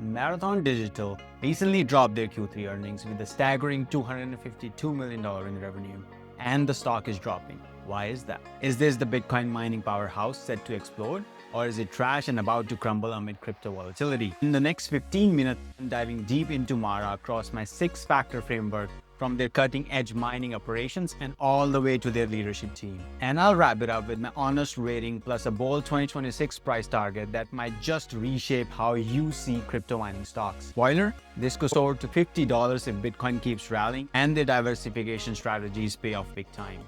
Marathon Digital recently dropped their Q3 earnings with a staggering $252 million in revenue, and the stock is dropping. Why is that? Is this the Bitcoin mining powerhouse set to explode? Or is it trash and about to crumble amid crypto volatility? In the next 15 minutes, I'm diving deep into Mara across my 6-factor framework, from their cutting-edge mining operations and all the way to their leadership team. And I'll wrap it up with my honest rating plus a bold 2026 price target that might just reshape how you see crypto mining stocks. Spoiler, this could soar to $50 if Bitcoin keeps rallying and their diversification strategies pay off big time.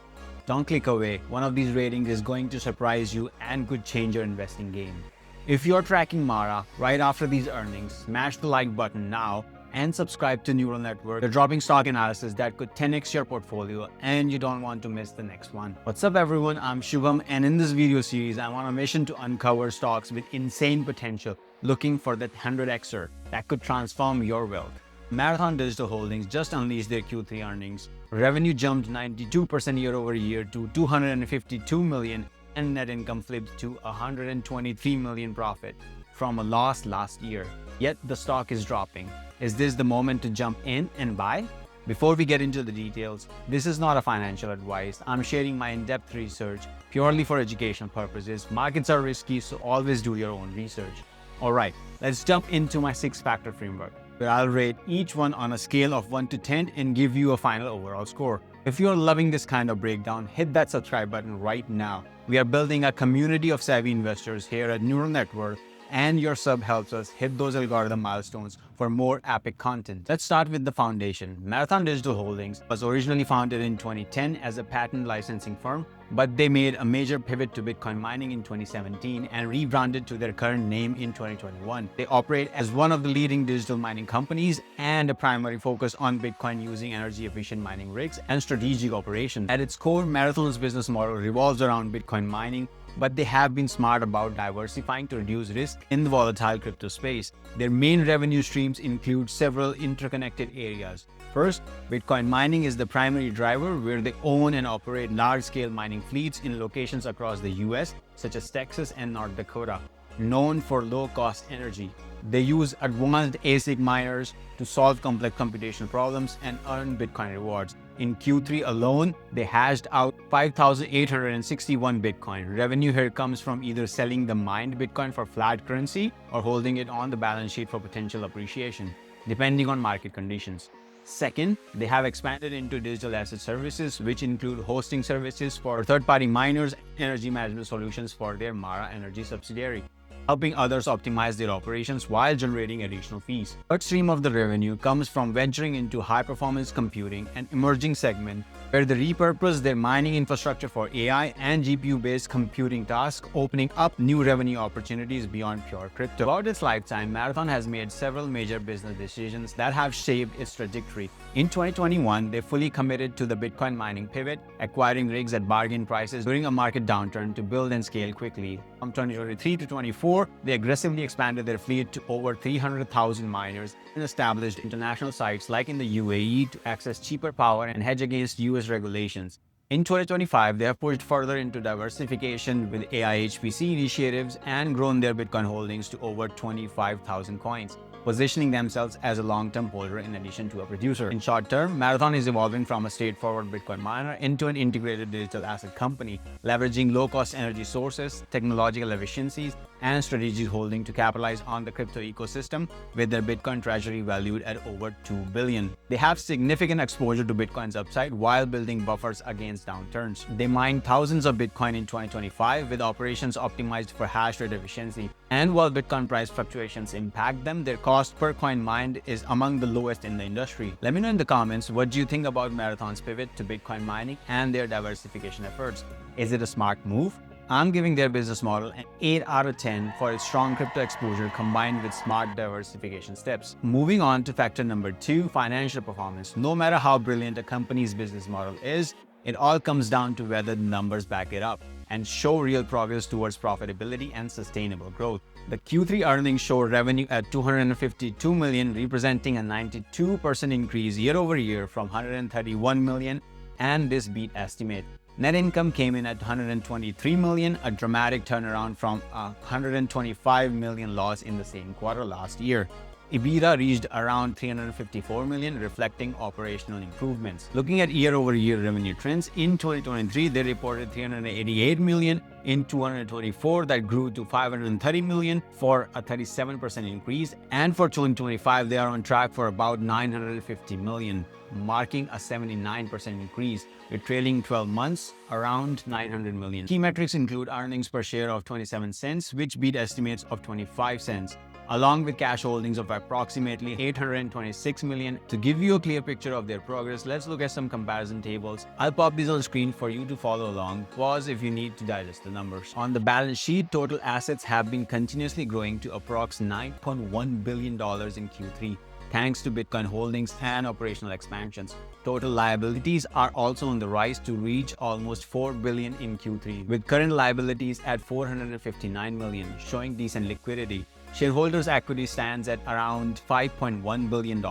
Don't click away. One of these ratings is going to surprise you and could change your investing game. If you're tracking Mara right after these earnings, smash the like button now and subscribe to Neural Network, the dropping stock analysis that could 10x your portfolio, and you don't want to miss the next one. What's up everyone, I'm Shubham, and in this video series, I'm on a mission to uncover stocks with insane potential, looking for that 100xer that could transform your wealth. Marathon Digital Holdings just unleashed their Q3 earnings. Revenue jumped 92% year over year to $252 million, and net income flipped to $123 million profit from a loss last year. Yet the stock is dropping. Is this the moment to jump in and buy? Before we get into the details, this is not a financial advice. I'm sharing my in-depth research purely for educational purposes. Markets are risky, so always do your own research. Alright, let's jump into my 6-factor framework, where I'll rate each one on a scale of 1 to 10 and give you a final overall score. If you're loving this kind of breakdown, hit that subscribe button right now. We are building a community of savvy investors here at Neural Network, and your sub helps us hit those algorithm milestones for more epic content. Let's start with the foundation. Marathon Digital Holdings was originally founded in 2010 as a patent licensing firm, but they made a major pivot to Bitcoin mining in 2017 and rebranded to their current name in 2021. They operate as one of the leading digital mining companies and a primary focus on Bitcoin using energy-efficient mining rigs and strategic operations. At its core, Marathon's business model revolves around Bitcoin mining, but they have been smart about diversifying to reduce risk in the volatile crypto space. Their main revenue streams include several interconnected areas. First, Bitcoin mining is the primary driver, where they own and operate large-scale mining fleets in locations across the US, such as Texas and North Dakota, known for low-cost energy. They use advanced ASIC miners to solve complex computational problems and earn Bitcoin rewards. In Q3 alone, they hashed out 5,861 Bitcoin. Revenue here comes from either selling the mined Bitcoin for flat currency or holding it on the balance sheet for potential appreciation, depending on market conditions. Second, they have expanded into digital asset services, which include hosting services for third-party miners and energy management solutions for their Mara Energy subsidiary, helping others optimize their operations while generating additional fees. Third stream of the revenue comes from venturing into high-performance computing, an emerging segment where they repurpose their mining infrastructure for AI and GPU-based computing tasks, opening up new revenue opportunities beyond pure crypto. Throughout its lifetime, Marathon has made several major business decisions that have shaped its trajectory. In 2021, they fully committed to the Bitcoin mining pivot, acquiring rigs at bargain prices during a market downturn to build and scale quickly. From 2023 to 2024, they aggressively expanded their fleet to over 300,000 miners and established international sites like in the UAE to access cheaper power and hedge against US regulations. In 2025, they have pushed further into diversification with AI HPC initiatives and grown their Bitcoin holdings to over 25,000 coins, positioning themselves as a long-term holder in addition to a producer. In short term, Marathon is evolving from a straightforward Bitcoin miner into an integrated digital asset company, leveraging low-cost energy sources, technological efficiencies, and strategic holding to capitalize on the crypto ecosystem, with their Bitcoin treasury valued at over $2 billion. They have significant exposure to Bitcoin's upside while building buffers against downturns. They mined thousands of Bitcoin in 2025 with operations optimized for hash rate efficiency. And while Bitcoin price fluctuations impact them, their cost per coin mined is among the lowest in the industry. Let me know in the comments, what do you think about Marathon's pivot to Bitcoin mining and their diversification efforts? Is it a smart move? I'm giving their business model an 8 out of 10 for its strong crypto exposure combined with smart diversification steps. Moving on to factor number 2, financial performance. No matter how brilliant a company's business model is, it all comes down to whether the numbers back it up and show real progress towards profitability and sustainable growth. The Q3 earnings show revenue at $252 million, representing a 92% increase year over year from $131 million, and this beat estimate. Net income came in at $123 million, a dramatic turnaround from a $125 million loss in the same quarter last year. EBITDA reached around 354 million, reflecting operational improvements. Looking at year-over-year revenue trends, in 2023, they reported 388 million. In 2024, that grew to 530 million for a 37% increase. And for 2025, they are on track for about 950 million, marking a 79% increase, with trailing 12 months around 900 million. Key metrics include earnings per share of 27 cents, which beat estimates of 25 cents, along with cash holdings of approximately 826 million. To give you a clear picture of their progress, let's look at some comparison tables. I'll pop these on screen for you to follow along. Pause if you need to digest the numbers. On the balance sheet, total assets have been continuously growing to approx $9.1 billion in Q3, thanks to Bitcoin holdings and operational expansions. Total liabilities are also on the rise to reach almost 4 billion in Q3, with current liabilities at 459 million, showing decent liquidity. Shareholders' equity stands at around $5.1 billion.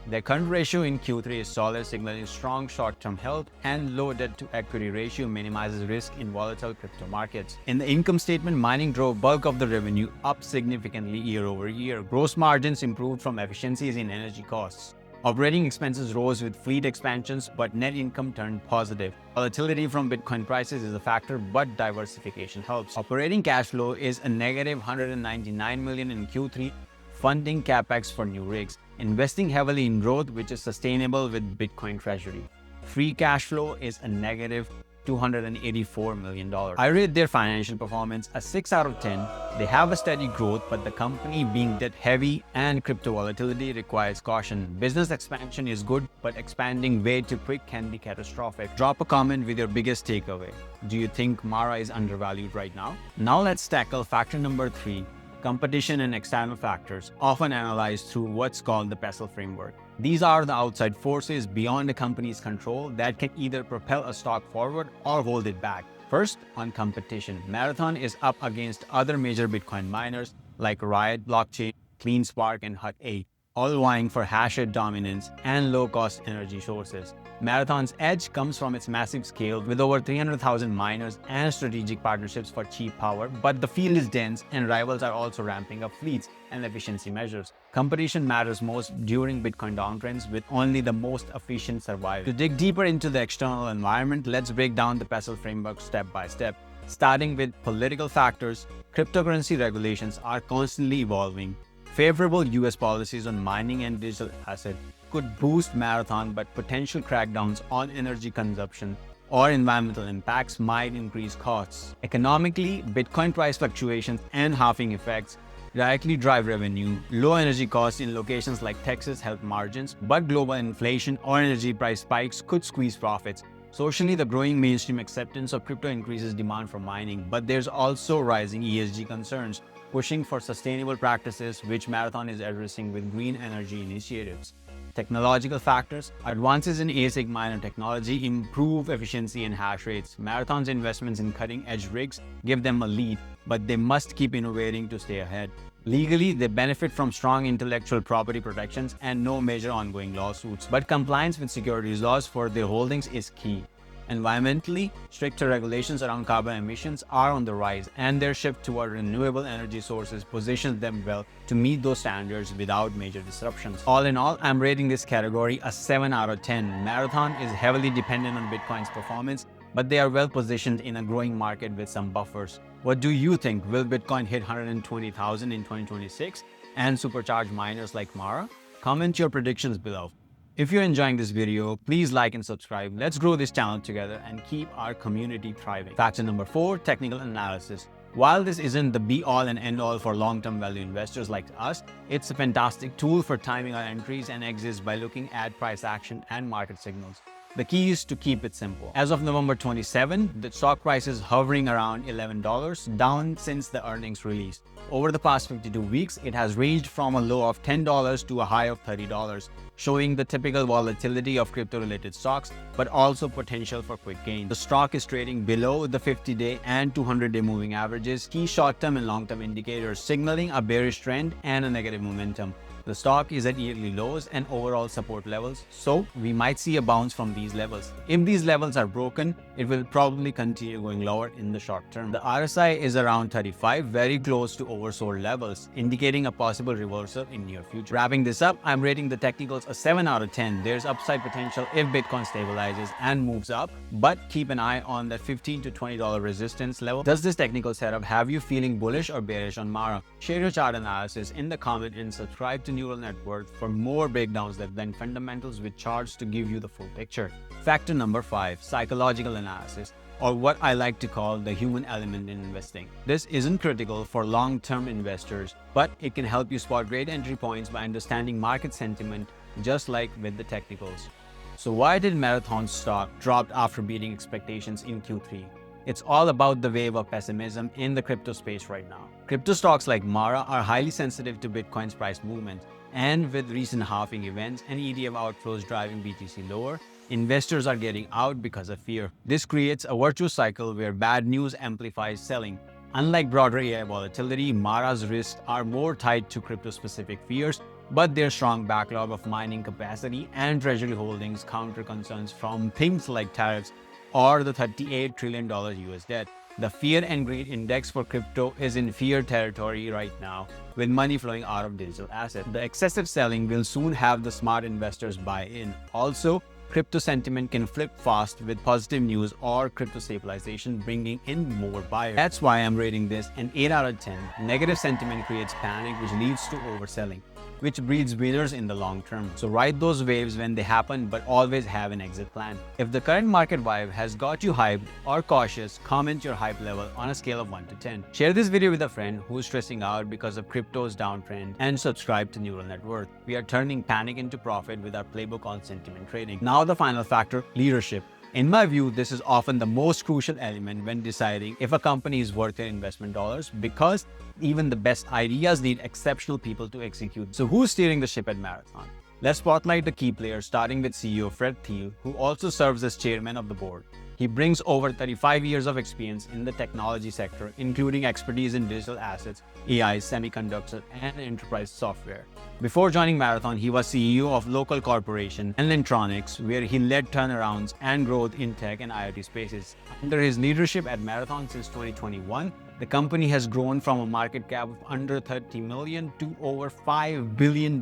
Their current ratio in Q3 is solid, signaling strong short-term health, and low debt-to-equity ratio minimizes risk in volatile crypto markets. In the income statement, mining drove bulk of the revenue, up significantly year over year. Gross margins improved from efficiencies in energy costs. Operating expenses rose with fleet expansions, but net income turned positive. Volatility from Bitcoin prices is a factor, but diversification helps. Operating cash flow is a negative 199 million in Q3, funding capex for new rigs, investing heavily in growth, which is sustainable with Bitcoin treasury. Free cash flow is a negative $284 million. I rate their financial performance a 6 out of 10. They have a steady growth, but the company being debt heavy and crypto volatility requires caution. Business expansion is good, but expanding way too quick can be catastrophic. Drop a comment with your biggest takeaway. Do you think Mara is undervalued right now? Now let's tackle factor number 3. Competition and external factors, often analyzed through what's called the PESTLE framework. These are the outside forces beyond a company's control that can either propel a stock forward or hold it back. First, on competition. Marathon is up against other major Bitcoin miners like Riot Blockchain, CleanSpark, and Hut 8, all vying for hash rate dominance and low-cost energy sources. Marathon's edge comes from its massive scale with over 300,000 miners and strategic partnerships for cheap power, but the field is dense and rivals are also ramping up fleets and efficiency measures. Competition matters most during Bitcoin downtrends, with only the most efficient surviving. To dig deeper into the external environment, let's break down the PESTLE framework step by step. Starting with political factors, cryptocurrency regulations are constantly evolving. Favorable US policies on mining and digital assets could boost Marathon, but potential crackdowns on energy consumption or environmental impacts might increase costs. Economically, Bitcoin price fluctuations and halving effects directly drive revenue. Low energy costs in locations like Texas help margins, but global inflation or energy price spikes could squeeze profits. Socially, the growing mainstream acceptance of crypto increases demand for mining, but there's also rising ESG concerns, pushing for sustainable practices, which Marathon is addressing with green energy initiatives. Technological factors. Advances in ASIC miner technology improve efficiency and hash rates. Marathon's investments in cutting-edge rigs give them a lead, but they must keep innovating to stay ahead. Legally, they benefit from strong intellectual property protections and no major ongoing lawsuits, but compliance with securities laws for their holdings is key. Environmentally, stricter regulations around carbon emissions are on the rise, and their shift toward renewable energy sources positions them well to meet those standards without major disruptions. All in all, I'm rating this category a 7 out of 10. Marathon is heavily dependent on Bitcoin's performance, but they are well positioned in a growing market with some buffers. What do you think? Will Bitcoin hit 120,000 in 2026 and supercharge miners like Mara? Comment your predictions below. If you're enjoying this video, please like and subscribe. Let's grow this channel together and keep our community thriving. Factor number 4, technical analysis. While this isn't the be-all and end-all for long-term value investors like us, it's a fantastic tool for timing our entries and exits by looking at price action and market signals. The key is to keep it simple. As of November 27, the stock price is hovering around $11, down since the earnings release. Over the past 52 weeks, it has ranged from a low of $10 to a high of $30, showing the typical volatility of crypto-related stocks, but also potential for quick gains. The stock is trading below the 50-day and 200-day moving averages, key short-term and long-term indicators, signaling a bearish trend and a negative momentum. The stock is at yearly lows and overall support levels, so we might see a bounce from these levels. If these levels are broken, it will probably continue going lower in the short term. The RSI is around 35, very close to oversold levels, indicating a possible reversal in near future. Wrapping this up, I'm rating the technicals a 7 out of 10. There's upside potential if Bitcoin stabilizes and moves up, but keep an eye on that $15 to $20 resistance level. Does this technical setup have you feeling bullish or bearish on Mara? Share your chart analysis in the comment and subscribe to Neural Net Worth for more breakdowns that blend fundamentals with charts to give you the full picture. Factor number 5, psychological analysis, or what I like to call the human element in investing. This isn't critical for long-term investors, but it can help you spot great entry points by understanding market sentiment, just like with the technicals. So why did Marathon stock drop after beating expectations in Q3? It's all about the wave of pessimism in the crypto space right now. Crypto stocks like Mara are highly sensitive to Bitcoin's price movement, and with recent halving events and ETF outflows driving BTC lower, investors are getting out because of fear. This creates a virtuous cycle where bad news amplifies selling. Unlike broader AI volatility, Mara's risks are more tied to crypto-specific fears, but their strong backlog of mining capacity and treasury holdings counter concerns from things like tariffs or the $38 trillion US debt. The fear and greed index for crypto is in fear territory right now, with money flowing out of digital assets. The excessive selling will soon have the smart investors buy in. Also, crypto sentiment can flip fast with positive news or crypto stabilization bringing in more buyers. That's why I'm rating this an 8 out of 10. Negative sentiment creates panic, which leads to overselling, which breeds winners in the long term. So ride those waves when they happen, but always have an exit plan. If the current market vibe has got you hyped or cautious, comment your hype level on a scale of 1 to 10. Share this video with a friend who's stressing out because of crypto's downtrend, and subscribe to Neural Net Worth. We are turning panic into profit with our playbook on sentiment trading. Now the final factor, leadership. In my view, this is often the most crucial element when deciding if a company is worth their investment dollars, because even the best ideas need exceptional people to execute. So who's steering the ship at Marathon? Let's spotlight the key players, starting with CEO Fred Thiel, who also serves as chairman of the board. He brings over 35 years of experience in the technology sector, including expertise in digital assets, AI, semiconductors, and enterprise software. Before joining Marathon, he was CEO of local corporation and Lentronix, where he led turnarounds and growth in tech and IoT spaces. Under his leadership at Marathon since 2021, the company has grown from a market cap of under $30 million to over $5 billion,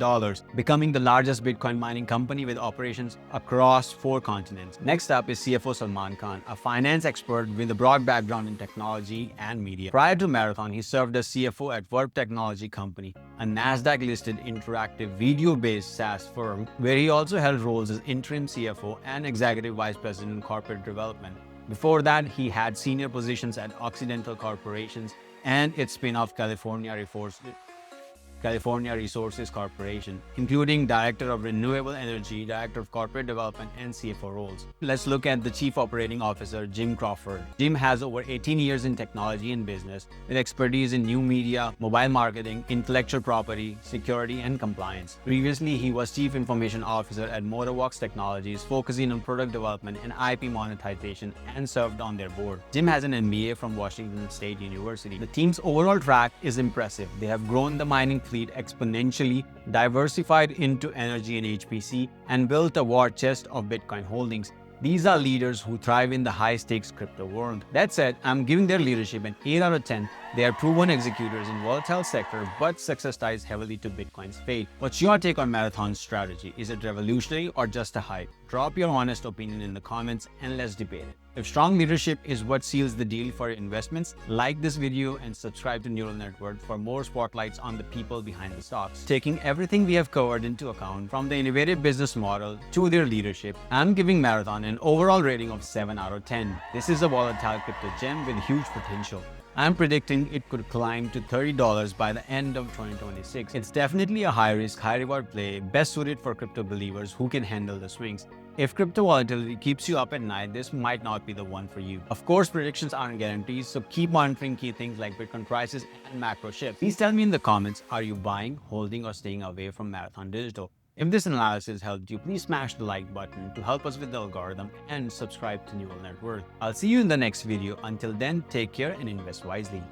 becoming the largest Bitcoin mining company with operations across 4 continents. Next up is CFO Salman Khan, a finance expert with a broad background in technology and media. Prior to Marathon, he served as CFO at Verb Technology Company, a NASDAQ-listed interactive video-based SaaS firm, where he also held roles as interim CFO and executive vice president in corporate development. Before that, he had senior positions at Occidental Corporations and its spin-off California Resources Corporation, including Director of Renewable Energy, Director of Corporate Development, and CFO roles. Let's look at the Chief Operating Officer, Jim Crawford. Jim has over 18 years in technology and business, with expertise in new media, mobile marketing, intellectual property, security, and compliance. Previously, he was Chief Information Officer at Motorworks Technologies, focusing on product development and IP monetization, and served on their board. Jim has an MBA from Washington State University. The team's overall track is impressive. They have grown the mining fleet exponentially, diversified into energy and HPC, and built a war chest of Bitcoin holdings. These are leaders who thrive in the high-stakes crypto world. That said, I'm giving their leadership an 8 out of 10. They are proven executors in volatile sector, but success ties heavily to Bitcoin's fate. What's your take on Marathon's strategy? Is it revolutionary or just a hype? Drop your honest opinion in the comments and let's debate it. If strong leadership is what seals the deal for your investments, like this video and subscribe to Neural Net Worth for more spotlights on the people behind the stocks. Taking everything we have covered into account, from the innovative business model to their leadership, I'm giving Marathon an overall rating of 7 out of 10. This is a volatile crypto gem with huge potential. I'm predicting it could climb to $30 by the end of 2026. It's definitely a high-risk, high-reward play, best suited for crypto believers who can handle the swings. If crypto volatility keeps you up at night, this might not be the one for you. Of course, predictions aren't guarantees, so keep monitoring key things like Bitcoin prices and macro shifts. Please tell me in the comments, are you buying, holding, or staying away from Marathon Digital? If this analysis helped you, please smash the like button to help us with the algorithm and subscribe to Neural Net Worth. I'll see you in the next video. Until then, take care and invest wisely.